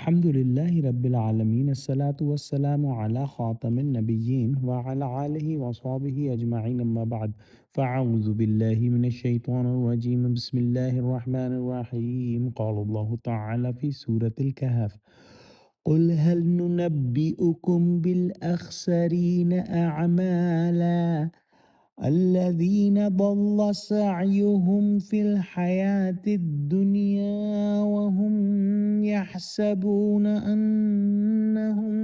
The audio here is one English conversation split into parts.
الحمد لله رب العالمين الصلاة والسلام على خاتم النبيين وعلى آله وصحبه أجمعين أما بعد فأعوذ بالله من الشيطان الرجيم بسم الله الرحمن الرحيم قال الله تعالى في سورة الكهف قل هل ننبئكم بالأخسرين أعمالا الذين ضل سعيهم في الحياة الدنيا وهم يحسبون أنهم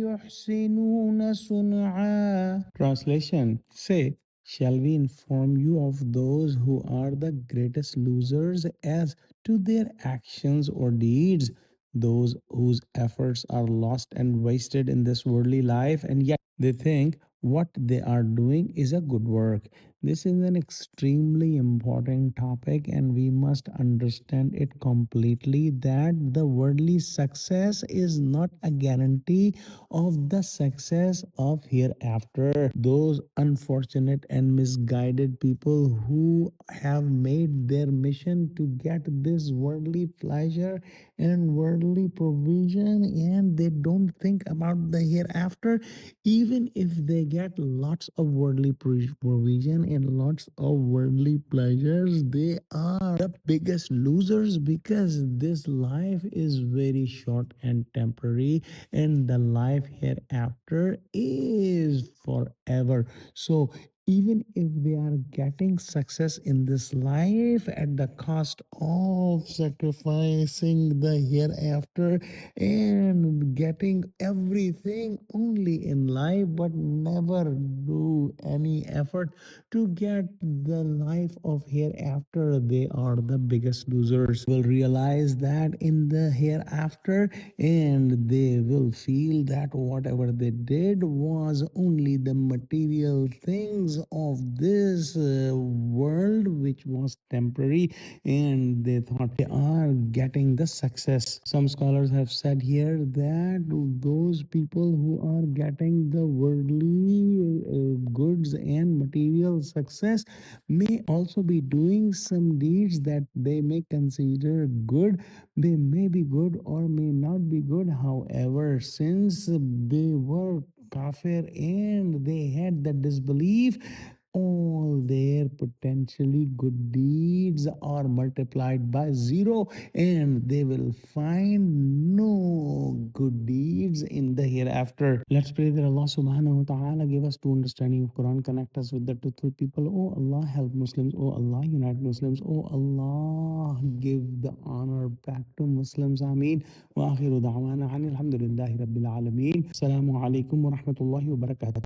يحسنون صنعا. Translation. Say, shall we inform you of those who are the greatest losers as to their actions or deeds, those whose efforts are lost and wasted in this worldly life, and yet they think what they are doing is a good work. This is an extremely important topic, and we must understand it completely that the worldly success is not a guarantee of the success of hereafter. Those unfortunate and misguided people who have made their mission to get this worldly pleasure and worldly provision, and they don't think about the hereafter, even if they get lots of worldly provision and lots of worldly pleasures, they are the biggest losers, because this life is very short and temporary, and the life hereafter is forever. So even if they are getting success in this life at the cost of sacrificing the hereafter and getting everything only in life, but never do any effort to get the life of hereafter, they are the biggest losers. Will realize that in the hereafter, and they will feel that whatever they did was only the material things of this world, which was temporary, and they thought they are getting the success. Some scholars have said here that those people who are getting the worldly goods and material success may also be doing some deeds that they may consider good. They may be good or may not be good. However, since they were kafir and they had the disbelief, all their potentially good deeds are multiplied by zero, and they will find no good deeds in the hereafter. Let's pray that Allah subhanahu wa ta'ala give us true understanding of Quran, connect us with the truthful people. Oh Allah, help Muslims. Oh Allah, unite Muslims. Oh Allah, give the honor back to Muslims. Ameen. Wa akhiru da'wana alhamdulillahi rabbil alameen. Assalamu alaikum wa rahmatullahi wa barakatuh.